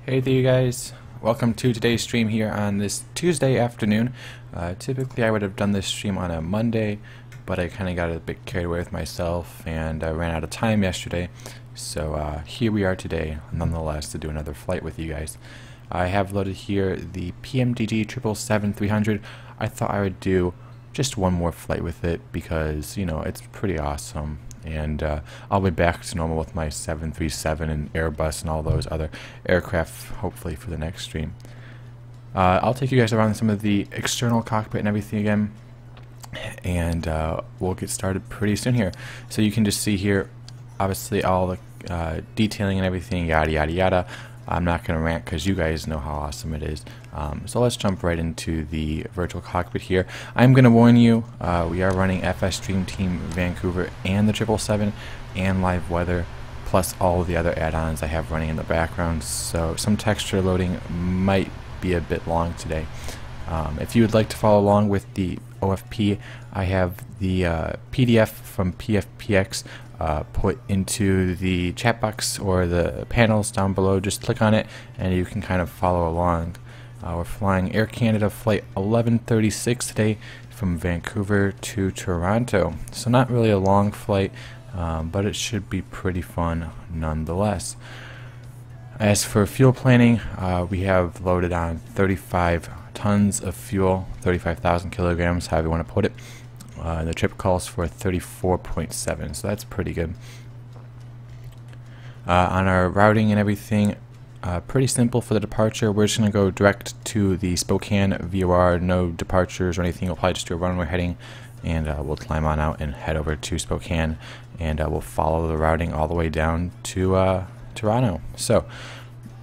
Hey there you guys, welcome to today's stream here on this Tuesday afternoon. Typically I would have done this stream on a Monday, but I kind of got a bit carried away with myself and I ran out of time yesterday. So here we are today, nonetheless, to do another flight with you guys. I have loaded here the PMDG 777-300. I thought I would do just one more flight with it because, you know, it's pretty awesome. And I'll be back to normal with my 737 and Airbus and all those other aircraft, hopefully, for the next stream. I'll take you guys around some of the external cockpit and everything again, and we'll get started pretty soon here. So you can just see here, obviously, all the detailing and everything, yada yada yada. I'm not going to rant because you guys know how awesome it is. So let's jump right into the virtual cockpit here. I'm going to warn you, we are running FSDream Team Vancouver and the 777 and live weather, plus all of the other add-ons I have running in the background. So some texture loading might be a bit long today. If you would like to follow along with the OFP, I have the PDF from PFPX put into the chat box or the panels down below. Just click on it and you can kind of follow along. We're flying Air Canada flight 1136 today from Vancouver to Toronto. So not really a long flight, but it should be pretty fun nonetheless. As for fuel planning, we have loaded on 35 tons of fuel, 35,000 kilograms, however you want to put it. The trip calls for 34.7, so that's pretty good. On our routing and everything, pretty simple for the departure. We're just going to go direct to the Spokane VOR, no departures or anything. We'll probably just do a runway heading, and we'll climb on out and head over to Spokane, and we'll follow the routing all the way down to Toronto. So,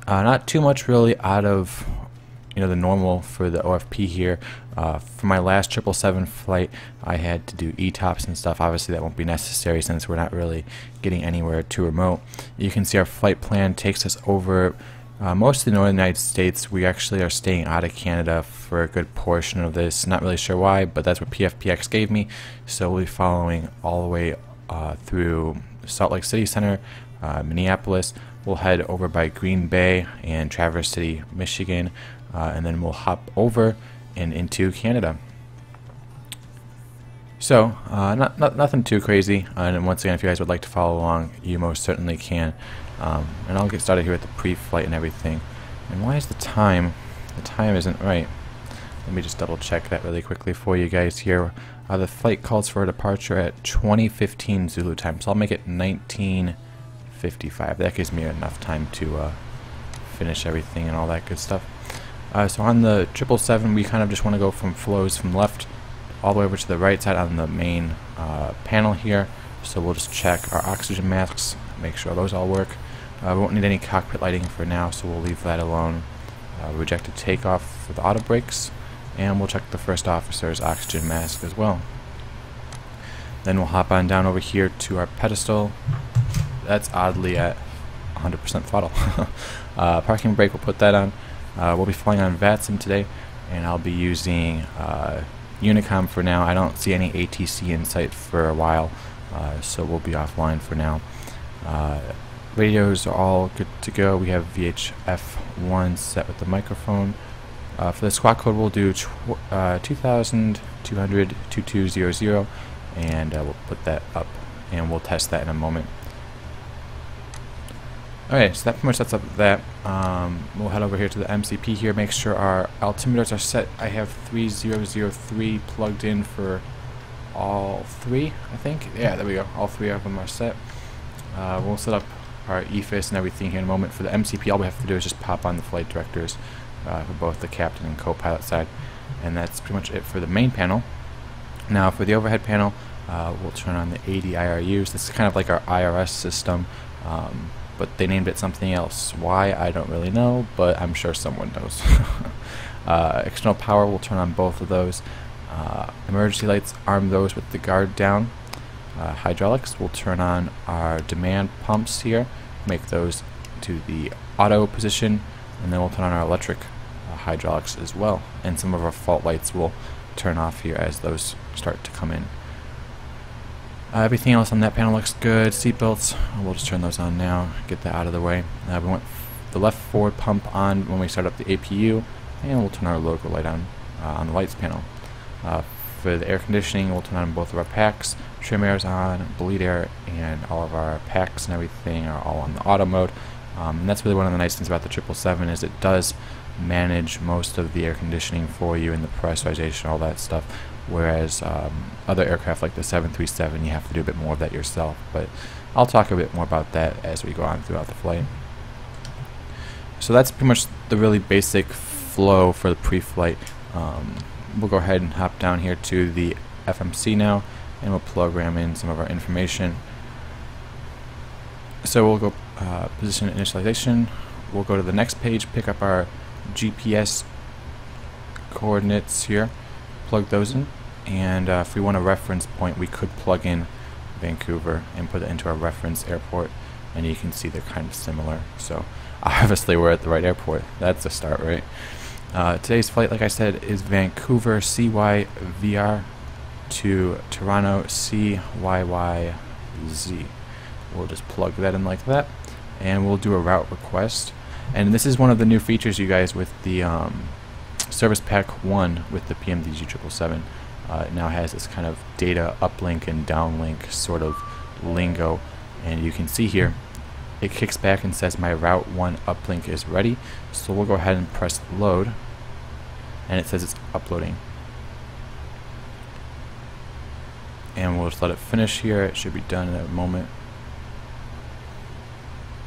not too much really out of the normal for the OFP here. For my last 777 flight, I had to do ETOPS and stuff. Obviously that won't be necessary since we're not really getting anywhere too remote. You can see our flight plan takes us over most of the northern United States. We actually are staying out of Canada for a good portion of this. Not really sure why, but that's what PFPX gave me. So we'll be following all the way through Salt Lake City Center, Minneapolis. We'll head over by Green Bay and Traverse City, Michigan, and then we'll hop over and into Canada. So nothing too crazy, and once again, if you guys would like to follow along, you most certainly can. And I'll get started here with the pre-flight and everything. And why is the time isn't right? Let me just double check that really quickly for you guys here. The flight calls for a departure at 20:15 Zulu time, so I'll make it 19:55. That gives me enough time to finish everything and all that good stuff. So on the 777, we kind of just want to go from flows from left all the way over to the right side on the main panel here. So we'll just check our oxygen masks, make sure those all work. We won't need any cockpit lighting for now, so we'll leave that alone. Rejected takeoff for the auto brakes, and we'll check the first officer's oxygen mask as well. Then we'll hop on down over here to our pedestal. That's oddly at 100% throttle. Parking brake, we'll put that on. We'll be flying on VATSIM today, and I'll be using Unicom for now. I don't see any ATC in sight for a while, so we'll be offline for now. Radios are all good to go. We have VHF1 set with the microphone. For the squawk code, we'll do 2200-2200, and we'll put that up, and we'll test that in a moment. Okay, so that pretty much sets up that. We'll head over here to the MCP here, make sure our altimeters are set. I have 3003 plugged in for all three, I think. Yeah, there we go. All three of them are set. We'll set up our EFIS and everything here in a moment. For the MCP, all we have to do is just pop on the flight directors for both the captain and co-pilot side. And that's pretty much it for the main panel. Now for the overhead panel, we'll turn on the 80 IRUs. This is kind of like our IRS system. But they named it something else. Why, I don't really know, but I'm sure someone knows. External power, we'll turn on both of those. Emergency lights, arm those with the guard down. Hydraulics, we'll turn on our demand pumps here, make those to the auto position, and then we'll turn on our electric hydraulics as well. And some of our fault lights will turn off here as those start to come in. Everything else on that panel looks good. Seatbelts, we'll just turn those on now, get that out of the way. We went the left forward pump on when we start up the APU, and we'll turn our logo light on the lights panel. For the air conditioning, we'll turn on both of our packs, trim air is on, bleed air, and all of our packs and everything are all on the auto mode. And that's really one of the nice things about the 777 is it does manage most of the air conditioning for you and the pressurization, all that stuff. Whereas other aircraft like the 737, you have to do a bit more of that yourself. But I'll talk a bit more about that as we go on throughout the flight. So that's pretty much the really basic flow for the pre-flight. We'll go ahead and hop down here to the FMC now, and we'll program in some of our information. So we'll go position initialization. We'll go to the next page, pick up our GPS coordinates here, plug those in, and if we want a reference point, we could plug in Vancouver and put it into our reference airport, and you can see they're kind of similar. So obviously we're at the right airport. That's a start, right? Today's flight, like I said, is Vancouver CYVR to Toronto CYYZ. We'll just plug that in like that, and we'll do a route request. And this is one of the new features, you guys, with the Service Pack 1 with the PMDG 777. It now has this kind of data uplink and downlink sort of lingo, and you can see here it kicks back and says my Route 1 uplink is ready. So we'll go ahead and press load, and it says it's uploading. And we'll just let it finish here. It should be done in a moment.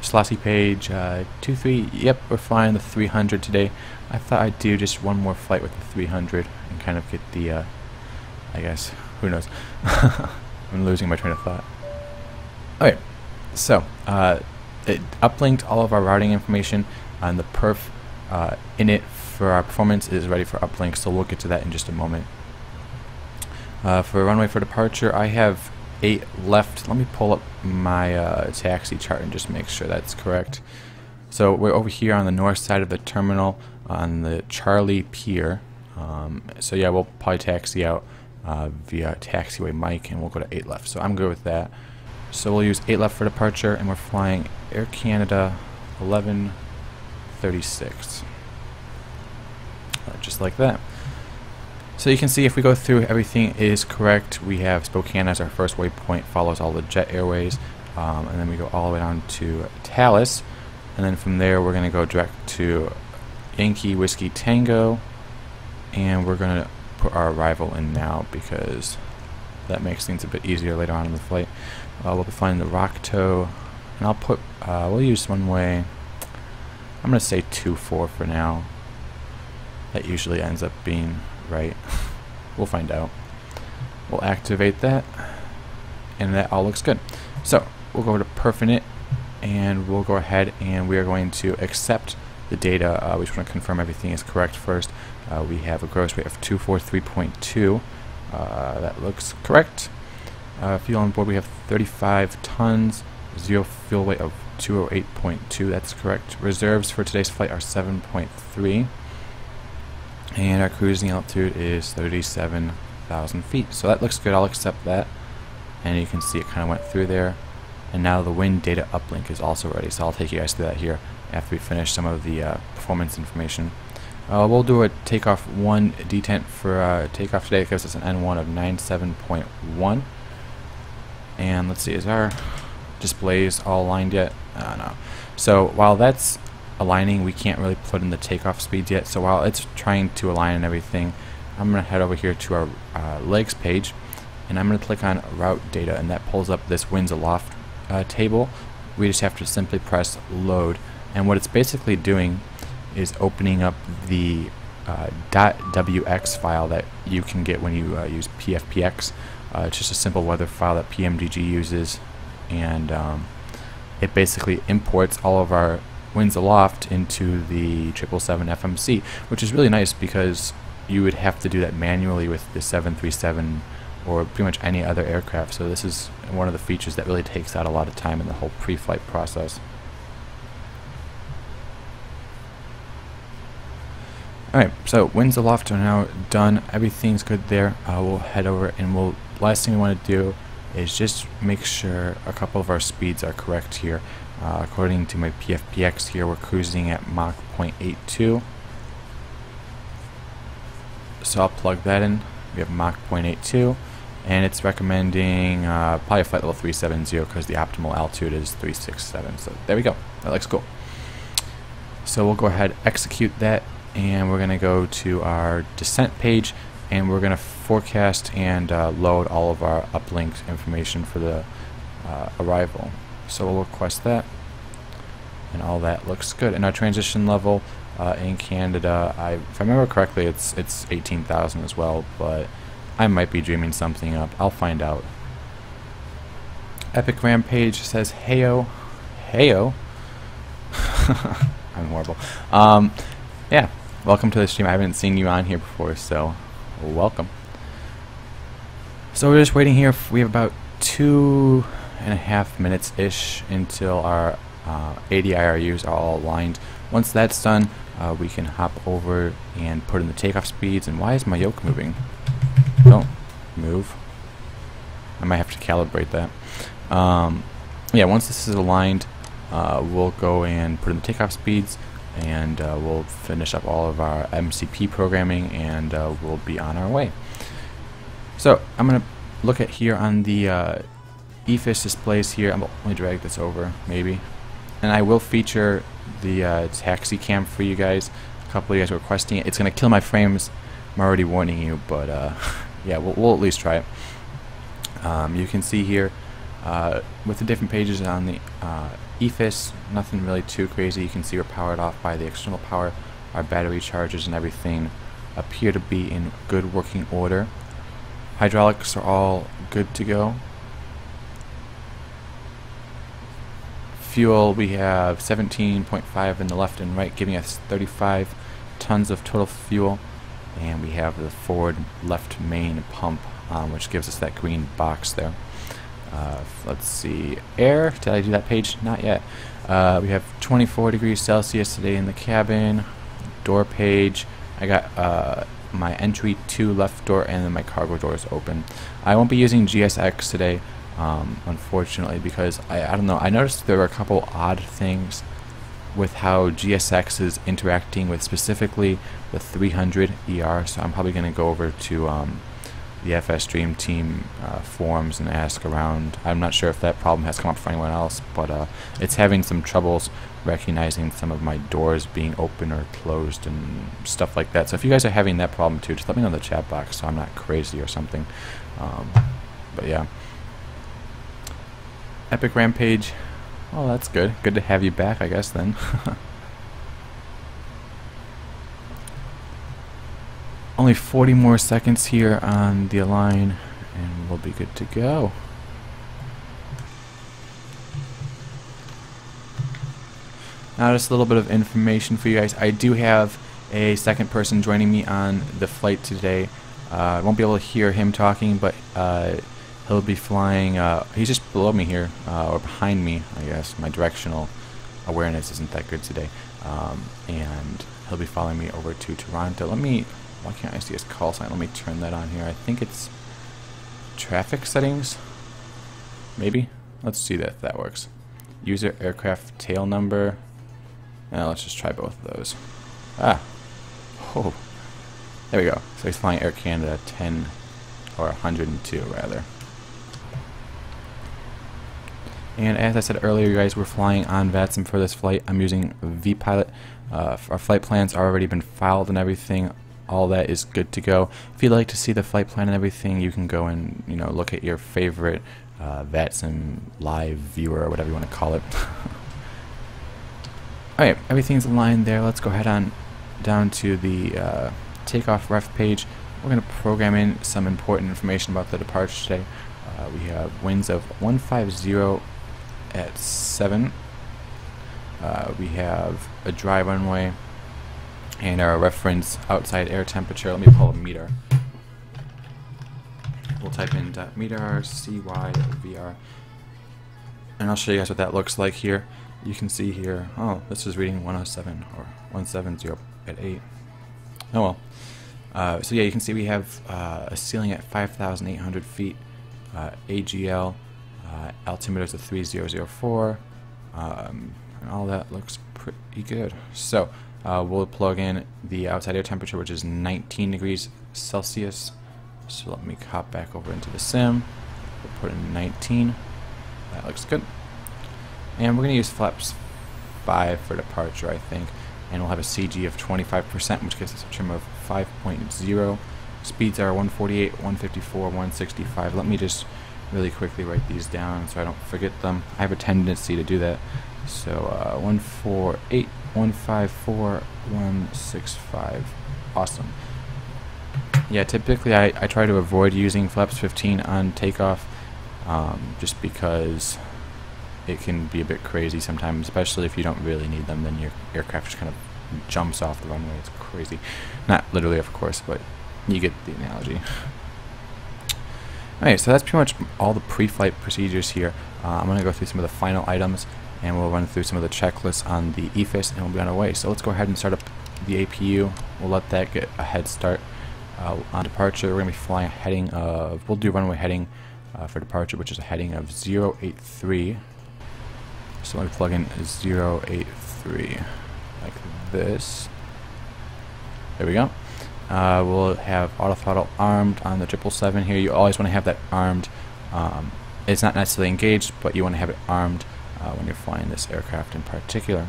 Slossy page 23. Yep, we're flying the 300 today. I thought I'd do just one more flight with the 300 and kind of get the, I guess, who knows. I'm losing my train of thought. Okay, so it uplinked all of our routing information, and the perf init for our performance is ready for uplink, so we'll get to that in just a moment. For runway for departure, I have 8 left. Let me pull up my taxi chart and just make sure that's correct. So we're over here on the north side of the terminal on the Charlie Pier. So yeah, we'll probably taxi out via taxiway Mike, and we'll go to 8 left. So I'm good with that. So we'll use 8 left for departure, and we're flying Air Canada 1136. Just like that. So you can see if we go through, everything is correct. We have Spokane as our first waypoint, follows all the jet airways, and then we go all the way down to Tallis, and then from there we're going to go direct to Yankee Whiskey Tango, and we're going to put our arrival in now because that makes things a bit easier later on in the flight. We'll be flying the Rocktow, and I'll put, we'll use one way, I'm going to say 2-4 for now. That usually ends up being right. We'll find out. We'll activate that, and that all looks good. So we'll go to Perfinite, and we'll go ahead and we are going to accept the data. We just want to confirm everything is correct first. We have a gross weight of 243.2. That looks correct. Fuel on board, we have 35 tons, 0 fuel weight of 208.2. That's correct. Reserves for today's flight are 7.3. And our cruising altitude is 37,000 feet. So that looks good. I'll accept that. And you can see it kind of went through there. And now the wind data uplink is also ready. So I'll take you guys through that here after we finish some of the performance information. We'll do a takeoff 1 detent for takeoff today. It gives us an N1 of 97.1. And let's see, is our displays all aligned yet? No. So while that's aligning, we can't really put in the takeoff speeds yet. So while it's trying to align and everything, I'm going to head over here to our legs page, and I'm going to click on route data, and that pulls up this winds aloft table. We just have to simply press load, and what it's basically doing is opening up the .wx file that you can get when you use PFPX. It's just a simple weather file that PMDG uses, and it basically imports all of our winds aloft into the 777 FMC, which is really nice because you would have to do that manually with the 737 or pretty much any other aircraft. So this is one of the features that really takes out a lot of time in the whole pre-flight process. Alright, so winds aloft are now done. Everything's good there. We'll head over, and last thing we want to do is just make sure a couple of our speeds are correct here. According to my PFPX here, we're cruising at Mach 0.82. So I'll plug that in. We have Mach 0.82, and it's recommending probably flight level 370 because the optimal altitude is 367. So there we go. That looks cool. So we'll go ahead, execute that, and we're going to go to our descent page, and we're going to forecast and load all of our uplink information for the arrival. So we'll request that, and all that looks good. And our transition level in Canada, if I remember correctly, it's 18,000 as well, but I might be dreaming something up. I'll find out. Epic Rampage says, heyo. Heyo? I'm horrible. Yeah, welcome to the stream. I haven't seen you on here before, so welcome. So we're just waiting here. We have about 2.5 minutes-ish until our 80 IRUs are all aligned. Once that's done, we can hop over and put in the takeoff speeds. And why is my yoke moving? Don't move. I might have to calibrate that. Yeah, once this is aligned, we'll go and put in the takeoff speeds, and we'll finish up all of our MCP programming, and we'll be on our way. So I'm going to look at here on the EFIS displays here. Let me drag this over, maybe. And I will feature the taxi cam for you guys. A couple of you guys are requesting it. It's going to kill my frames. I'm already warning you, but yeah, we'll at least try it. You can see here with the different pages on the EFIS, nothing really too crazy. You can see we're powered off by the external power. Our battery chargers and everything appear to be in good working order. Hydraulics are all good to go. Fuel, we have 17.5 in the left and right, giving us 35 tons of total fuel. And we have the forward left main pump, which gives us that green box there. Let's see, air, did I do that page? Not yet. We have 24 degrees Celsius today in the cabin. Door page, I got my entry 2 left door, and then my cargo door is open. I won't be using GSX today, unfortunately, because I don't know, I noticed there were a couple odd things with how GSX is interacting with specifically the 300 ER, so I'm probably going to go over to the FSDream team forums and ask around. I'm not sure if that problem has come up for anyone else, but it's having some troubles recognizing some of my doors being open or closed and stuff like that. So if you guys are having that problem too, just let me know in the chat box so I'm not crazy or something. But yeah. Epic Rampage. Oh, that's good. Good to have you back, I guess, then. Only 40 more seconds here on the align, and we'll be good to go. Now, just a little bit of information for you guys. I do have a second person joining me on the flight today. I won't be able to hear him talking, but he'll be flying. He's just below me here, or behind me, I guess. My directional awareness isn't that good today. And he'll be following me over to Toronto. Why can't I see his call sign? Let me turn that on here. I think it's traffic settings. Maybe? Let's see if that works. User aircraft tail number. Let's just try both of those. Oh. There we go. So he's flying Air Canada 10 or 102 rather. And as I said earlier, you guys, we're flying on VATSIM for this flight. I'm using vPilot. Our flight plans are already been filed and everything. All that is good to go. If you'd like to see the flight plan and everything, you can go and look at your favorite VATSIM live viewer or whatever you want to call it. Alright, everything's aligned there. Let's go ahead on down to the takeoff ref page. We're going to program in some important information about the departure today. We have winds of 150 at 7. We have a dry runway. And our reference outside air temperature, let me pull a meter. We'll type in meter CYVR. And I'll show you guys what that looks like here. You can see here, oh, this is reading 107 or 170 at 8. Oh well. So yeah, you can see we have a ceiling at 5,800 feet, AGL, altimeter is a 3004, and all that looks pretty good. So we'll plug in the outside air temperature, which is 19 degrees Celsius. So let me hop back over into the sim. We'll put in 19. That looks good. And we're going to use flaps 5 for departure, I think. And we'll have a CG of 25%, which gives us a trim of 5.0. Speeds are 148, 154, 165. Let me just really quickly write these down so I don't forget them. I have a tendency to do that. So 148, 154, 165. Awesome. Yeah, typically I try to avoid using flaps 15 on takeoff, just because it can be a bit crazy sometimes, especially if you don't really need them. Then your aircraft just kind of jumps off the runway. It's crazy. Not literally, of course, but you get the analogy. Alright, so that's pretty much all the pre-flight procedures here. I'm going to go through some of the final items, and we'll run through some of the checklists on the EFIS, and we'll be on our way. So let's go ahead and start up the APU. We'll let that get a head start. On departure, we're going to be flying a heading of, we'll do runway heading for departure, which is a heading of 083. So let me plug in 083 like this. There we go. We'll have auto throttle armed on the 777 here. You always want to have that armed. It's not necessarily engaged, but you want to have it armed when you're flying this aircraft in particular.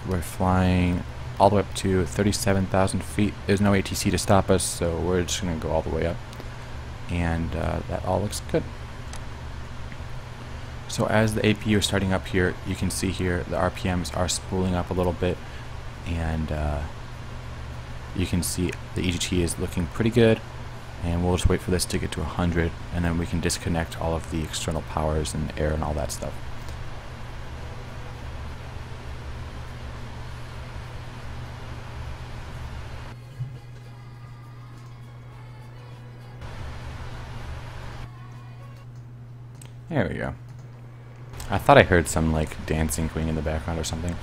We're flying all the way up to 37,000 feet. There's no ATC to stop us, so we're just going to go all the way up. And that all looks good. So as the APU is starting up here, you can see here the RPMs are spooling up a little bit, and you can see the EGT is looking pretty good, and we'll just wait for this to get to 100, and then we can disconnect all of the external powers and air and all that stuff. There we go. I thought I heard some like dancing queen in the background or something.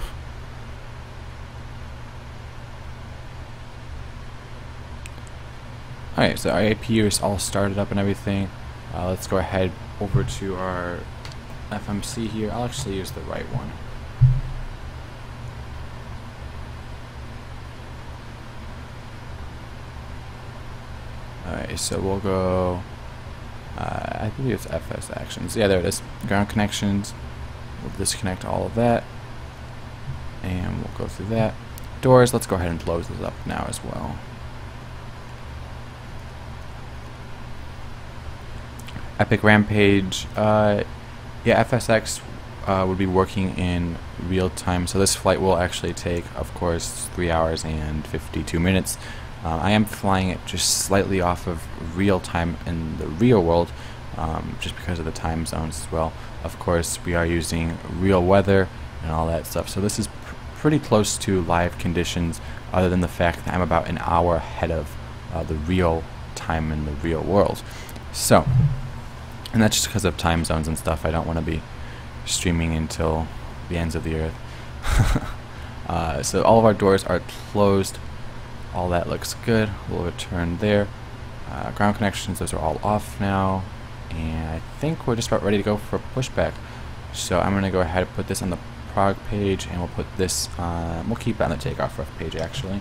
Alright, so our APU is all started up and everything. Let's go ahead over to our FMC here. I'll actually use the right one. Alright, so we'll go, I believe it's FS actions. Yeah, there it is. Ground connections. We'll disconnect all of that. And we'll go through that. Doors, let's go ahead and close this up now as well. Epic Rampage, yeah, FSX would be working in real time, so this flight will actually take, of course, 3 hours and 52 minutes. I am flying it just slightly off of real time in the real world, just because of the time zones as well. Of course, we are using real weather and all that stuff, so this is pretty close to live conditions, other than the fact that I'm about an hour ahead of the real time in the real world. So, and that's just because of time zones and stuff. I don't want to be streaming until the ends of the earth. So all of our doors are closed. All that looks good. We'll return there. Ground connections, those are all off now. And I think we're just about ready to go for pushback. So I'm going to go ahead and put this on the prog page, and we'll put this on, we'll keep it on the takeoff rough page actually.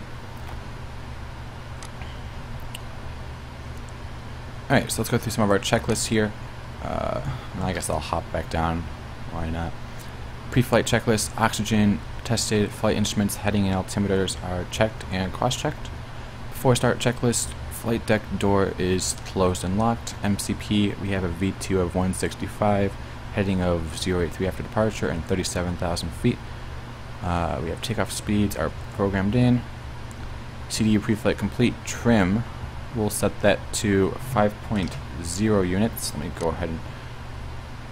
Alright, so let's go through some of our checklists here. I guess I'll hop back down. Why not? Pre-flight checklist: oxygen tested, flight instruments, heading, and altimeters are checked and cross-checked. Before start checklist: flight deck door is closed and locked. MCP: we have a V2 of 165, heading of 083 after departure, and 37,000 feet. We have takeoff speeds are programmed in. CDU pre-flight complete. Trim, we'll set that to 5.0 units. Let me go ahead and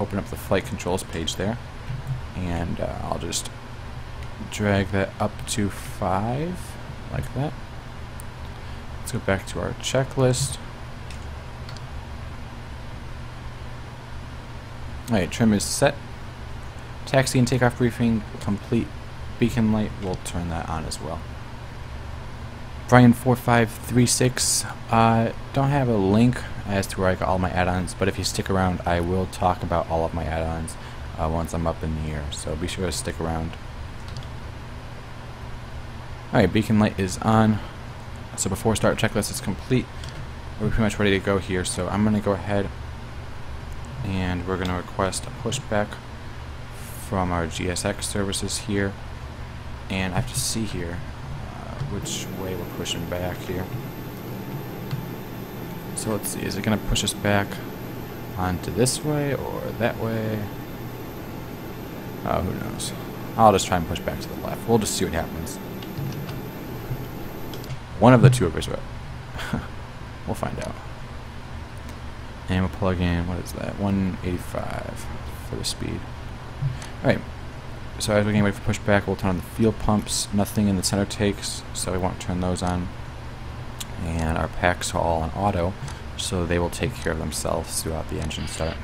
open up the flight controls page there, and I'll just drag that up to 5 like that. Let's go back to our checklist. Alright, trim is set. Taxi and takeoff briefing complete. Beacon light, we'll turn that on as well. Brian4536, don't have a link as to where I got all my add-ons, but if you stick around, I will talk about all of my add-ons. once I'm up in the air, so be sure to stick around. Alright, beacon light is on. So before start checklist is complete, we're pretty much ready to go here. So I'm going to go ahead and we're going to request a pushback from our GSX services here. And I have to see here which way we're pushing back here. So let's see, is it going to push us back onto this way or that way? Oh, who knows. I'll just try and push back to the left. We'll just see what happens. One of the two of us, we'll find out. And we'll plug in, what is that, 185 for the speed. Alright, so as we're getting ready for pushback, we'll turn on the fuel pumps. Nothing in the center takes, so we won't turn those on. And our packs are all on auto, so they will take care of themselves throughout the engine start.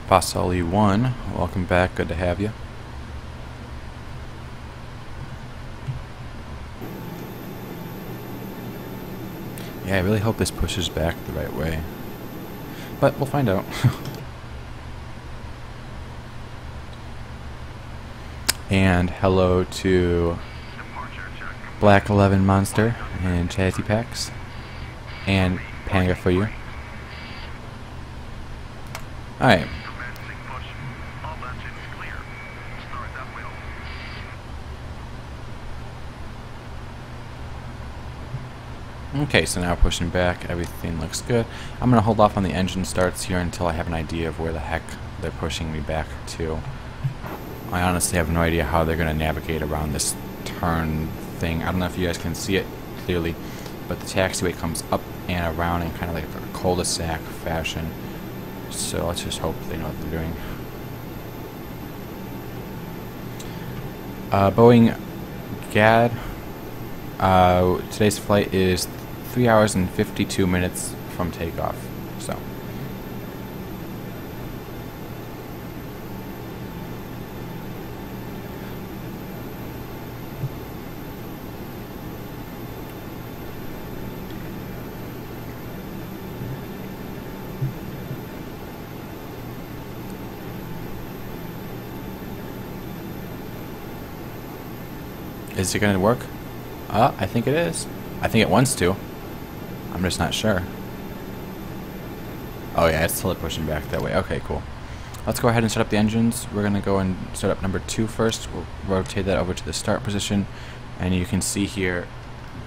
Pasoli 1, welcome back, good to have you. Yeah, I really hope this pushes back the right way, but we'll find out. And hello to Black 11 Monster and Chazzy Packs and Panga for you. Alright. Okay, so now pushing back, everything looks good. I'm going to hold off on the engine starts here until I have an idea of where the heck they're pushing me back to. I honestly have no idea how they're going to navigate around this turn thing. I don't know if you guys can see it clearly, but the taxiway comes up and around in kind of like a cul-de-sac fashion. So let's just hope they know what they're doing. Boeing GAD. Today's flight is 3 hours and 52 minutes from takeoff. So. Is it going to work? I think it is. I think it wants to. I'm just not sure. Oh yeah, it's still pushing back that way. Okay, cool. Let's go ahead and start up the engines. We're going to go and start up number 2 first. We'll rotate that over to the start position. And you can see here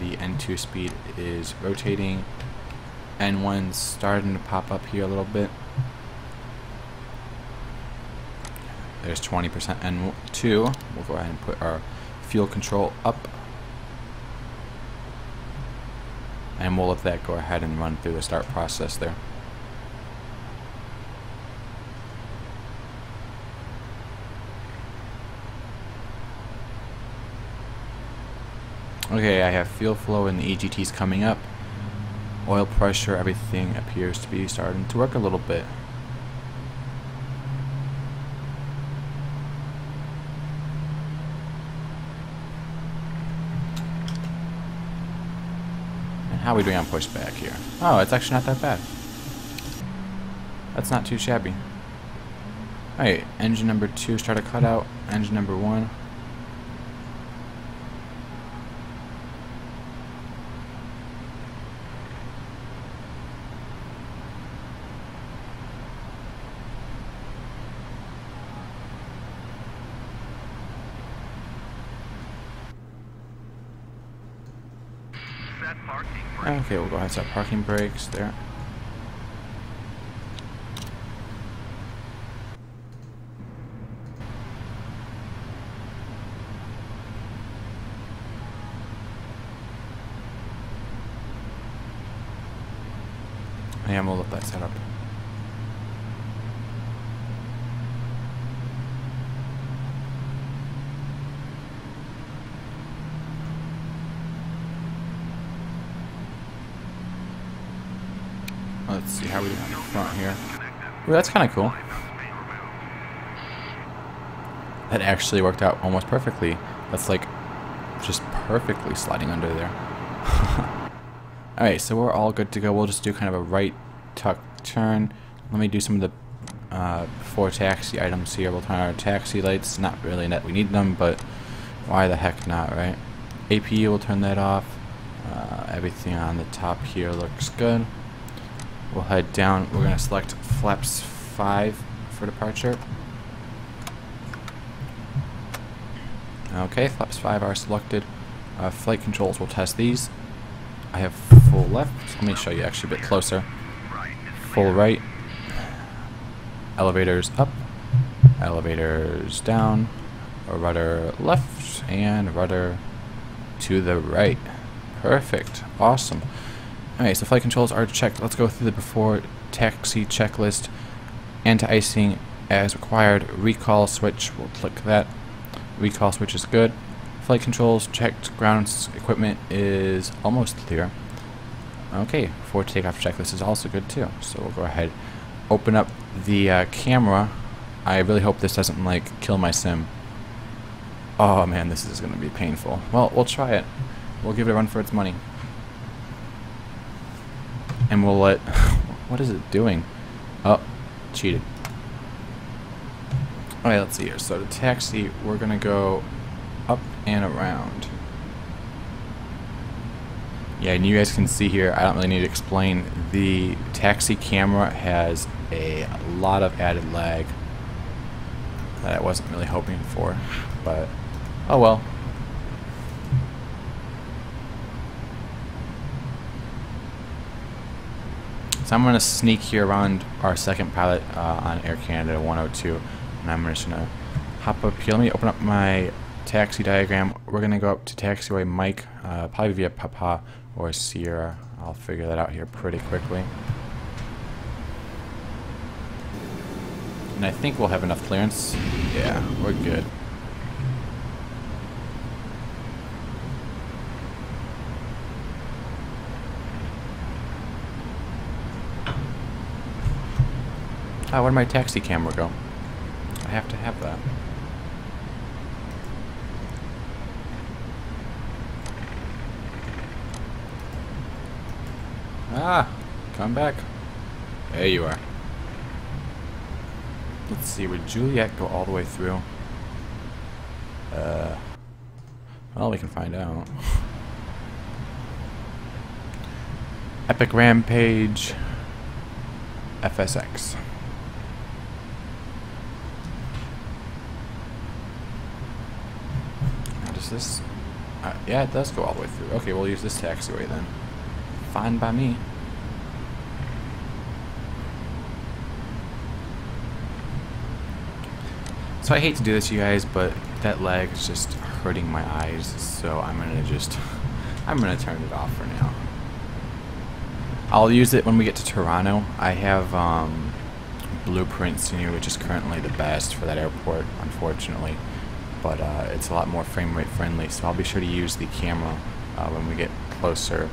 the N2 speed is rotating. N1's starting to pop up here a little bit. There's 20% N2. We'll go ahead and put our fuel control up. And we'll let that go ahead and run through the start process there. Okay, I have fuel flow and the EGTs coming up. Oil pressure, everything appears to be starting to work a little bit. How are we doing on pushback here? Oh, it's actually not that bad. That's not too shabby. Alright, engine number 2 starter cutout. Engine number 1. Okay, we'll go ahead and set parking brakes there. And we'll let that set up. Let's see how we do on the front here. Ooh, that's kind of cool. That actually worked out almost perfectly. That's like just perfectly sliding under there. Alright, so we're all good to go. We'll just do kind of a right tuck turn. Let me do some of the before taxi items here. We'll turn our taxi lights. Not really that we need them, but why the heck not, right? APU, we'll turn that off. Everything on the top here looks good. We'll head down. We're going to select flaps 5 for departure. Okay, flaps 5 are selected. Flight controls, we'll test these. I have full left. Let me show you actually a bit closer. Full right. Elevators up. Elevators down. Rudder left. And rudder to the right. Perfect. Awesome. Alright, so flight controls are checked. Let's go through the before taxi checklist. Anti-icing as required. Recall switch, we'll click that. Recall switch is good. Flight controls checked. Ground equipment is almost clear. Okay, before takeoff checklist is also good too. So we'll go ahead, open up the camera. I really hope this doesn't like kill my sim. Oh man, this is going to be painful. Well, we'll try it. We'll give it a run for its money. And we'll let... What is it doing? Oh, cheated. Alright, let's see here. So the taxi, we're going to go up and around. Yeah, and you guys can see here, I don't really need to explain, the taxi camera has a lot of added lag that I wasn't really hoping for, but oh well. So I'm going to sneak here around our second pilot on Air Canada 102, and I'm just going to hop up here. Let me open up my taxi diagram. We're going to go up to taxiway Mike, probably via Papa or Sierra. I'll figure that out here pretty quickly. And I think we'll have enough clearance. Yeah, we're good. Ah, where'd my taxi camera go? I have to have that. Ah, come back. There you are. Let's see, would Juliet go all the way through? Well, we can find out. Epic Rampage FSX. How does this... yeah, it does go all the way through. Okay, we'll use this taxiway then. Fine by me. So I hate to do this, you guys, but that lag is just hurting my eyes, so I'm gonna turn it off for now. I'll use it when we get to Toronto. I have Blueprint Senior, which is currently the best for that airport, unfortunately, but it's a lot more frame rate friendly, so I'll be sure to use the camera when we get closer.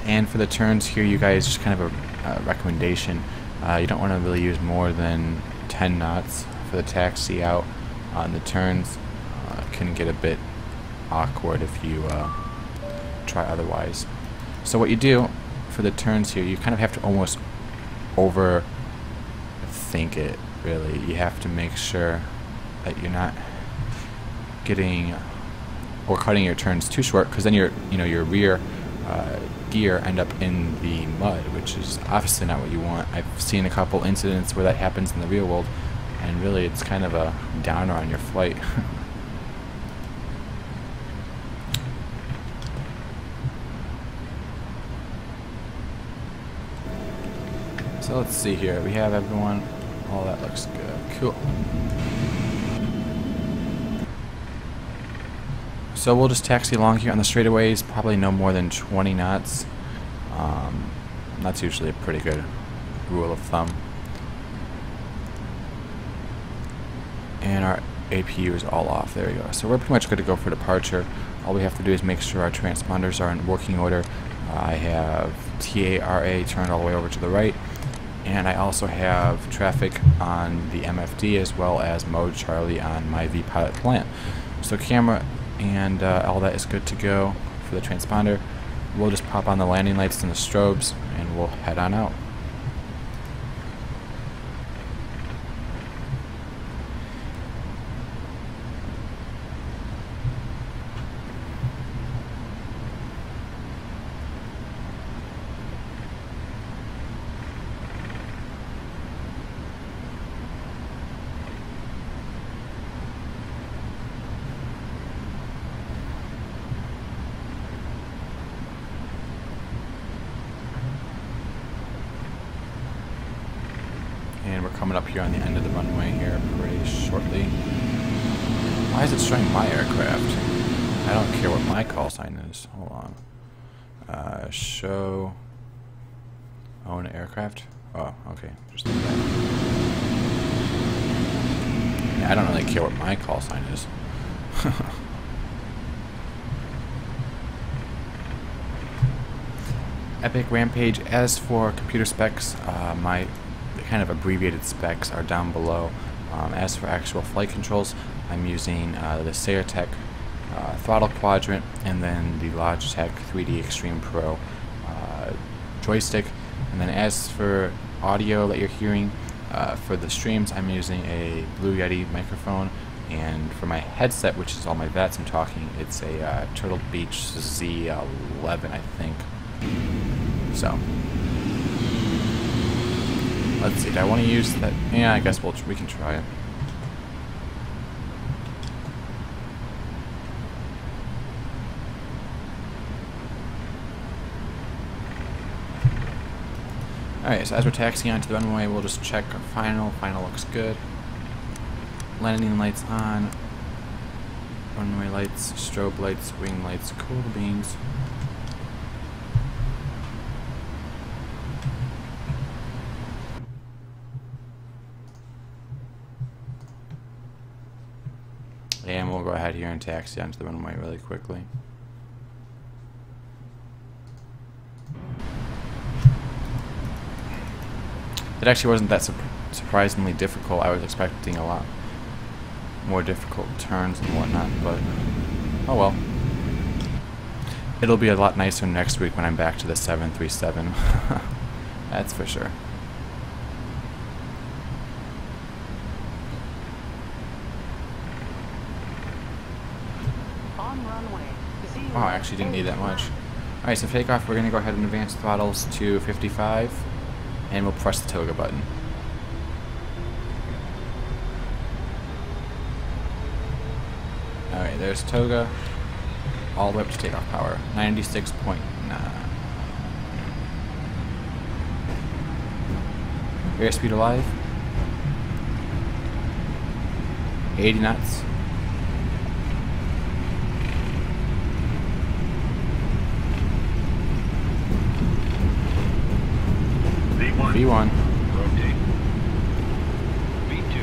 And for the turns here, you guys, just kind of a recommendation. You don't want to really use more than 10 knots for the taxi out on the turns. It can get a bit awkward if you try otherwise. So what you do for the turns here, you kind of have to almost overthink it, really. You have to make sure that you're not getting or cutting your turns too short, because then your rear gear end up in the mud, which is obviously not what you want. I've seen a couple incidents where that happens in the real world, and really it's kind of a downer on your flight. So let's see here. We have everyone. Oh, that looks good. Cool. So we'll just taxi along here on the straightaways, probably no more than 20 knots. That's usually a pretty good rule of thumb. And our APU is all off. There we go. So we're pretty much good to go for departure. All we have to do is make sure our transponders are in working order. I have TARA turned all the way over to the right, and I also have traffic on the MFD as well as mode Charlie on my vPilot plant. So camera and all that is good to go for the transponder. We'll just pop on the landing lights and the strobes and we'll head on out. And we're coming up here on the end of the runway here pretty shortly. Why is it showing my aircraft? I don't care what my call sign is. Hold on. Show own aircraft. Oh, okay. Just like that. Yeah, I don't really care what my call sign is. Epic Rampage. As for computer specs, my kind of abbreviated specs are down below. As for actual flight controls, I'm using the Saitek Throttle Quadrant and then the Logitech 3D Extreme Pro joystick. And then as for audio that you're hearing, for the streams I'm using a Blue Yeti microphone, and for my headset, which is all my VATSIM talking, it's a Turtle Beach Z11, I think. So let's see, do I want to use that? Yeah, I guess we can try it. Alright, so as we're taxiing onto the runway, we'll just check our final. Final looks good. Landing lights on. Runway lights, strobe lights, wing lights, cool beans. And we'll go ahead here and taxi onto the runway really quickly. It actually wasn't that surprisingly difficult. I was expecting a lot more difficult turns and whatnot, but oh well. It'll be a lot nicer next week when I'm back to the 737. That's for sure. Oh, I actually didn't need that much. Alright, so takeoff, we're going to go ahead and advance throttles to 55, and we'll press the toga button. Alright, there's toga, all the way up to takeoff power, 96.9. Airspeed alive, 80 knots. V1. Rotate. V2.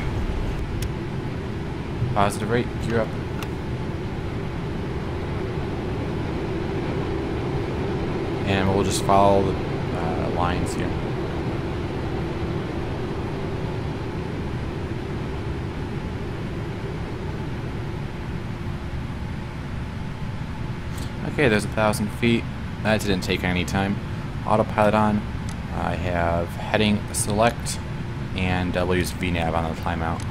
Positive rate, gear up. And we'll just follow the lines here. Okay, there's 1,000 feet. That didn't take any time. Autopilot on. I have heading select, and we'll use VNAV on the climb out.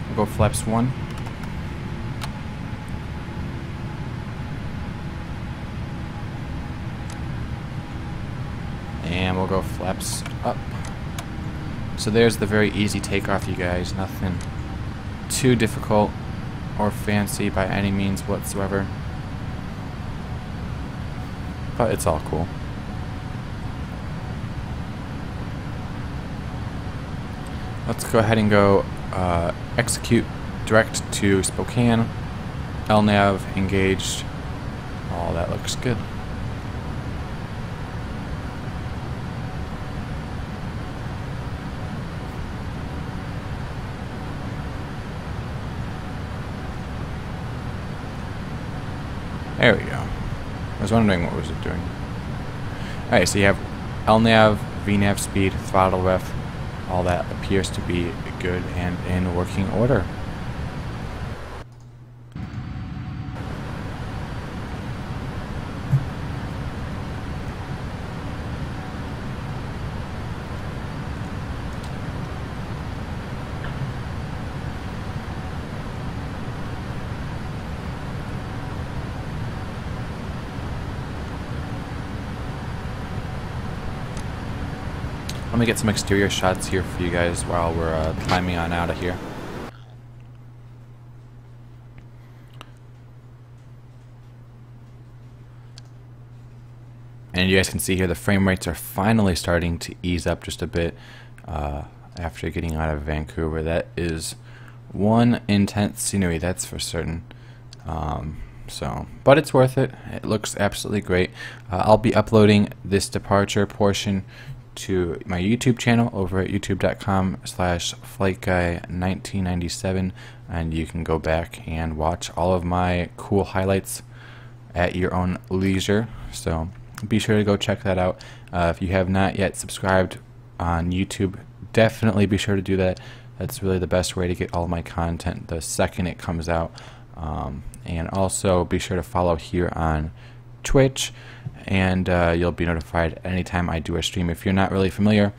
We'll go flaps 1. And we'll go flaps up. So there's the very easy takeoff, you guys. Nothing too difficult or fancy by any means whatsoever. But it's all cool. Let's go ahead and go execute direct to Spokane. LNAV engaged. All that looks good. There we go. I was wondering what was it doing. Alright, so you have LNAV, VNAV speed, throttle ref. All that appears to be good and in working order. Let me get some exterior shots here for you guys while we're climbing on out of here. And you guys can see here the frame rates are finally starting to ease up just a bit after getting out of Vancouver. That is one intense scenery, that's for certain. But it's worth it. It looks absolutely great. I'll be uploading this departure portion to my YouTube channel over at youtube.com/flightguy1997, and you can go back and watch all of my cool highlights at your own leisure. So be sure to go check that out. If you have not yet subscribed on YouTube, definitely be sure to do that. That's really the best way to get all my content the second it comes out. And also be sure to follow here on Twitch, and you'll be notified anytime I do a stream. If you're not really familiar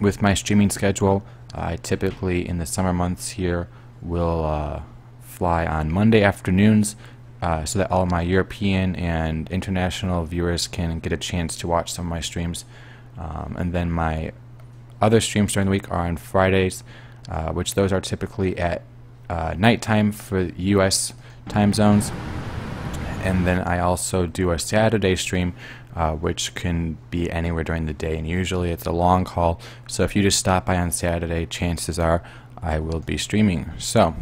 with my streaming schedule, I typically in the summer months here will fly on Monday afternoons so that all my European and international viewers can get a chance to watch some of my streams. And then my other streams during the week are on Fridays, which those are typically at nighttime for US time zones. And then I also do a Saturday stream, which can be anywhere during the day, and usually it's a long haul. So if you just stop by on Saturday, chances are I will be streaming. So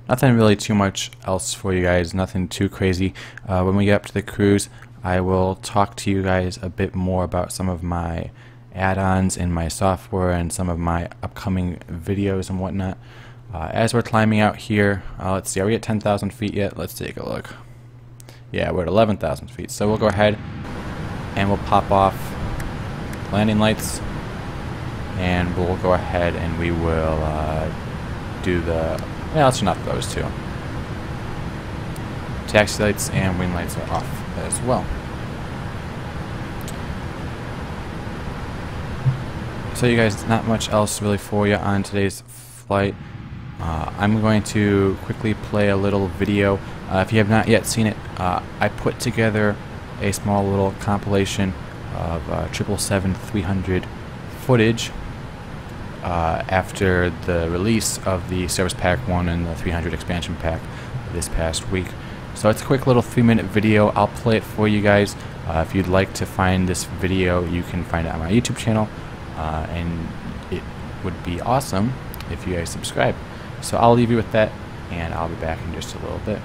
nothing really too much else for you guys, nothing too crazy. When we get up to the cruise, I will talk to you guys a bit more about some of my add-ons in my software and some of my upcoming videos and whatnot. As we're climbing out here, let's see, are we at 10,000 feet yet? Let's take a look. Yeah, we're at 11,000 feet. So we'll go ahead and we'll pop off landing lights, and we'll go ahead and we will do the, yeah, let's not those two. Taxi lights and wing lights are off as well. So you guys, not much else really for you on today's flight. I'm going to quickly play a little video. If you have not yet seen it, I put together a small little compilation of 777-300 footage after the release of the Service Pack 1 and the 300 expansion pack this past week. So it's a quick little 3-minute video. I'll play it for you guys. If you'd like to find this video, you can find it on my YouTube channel, and it would be awesome if you guys subscribe. So I'll leave you with that, and I'll be back in just a little bit.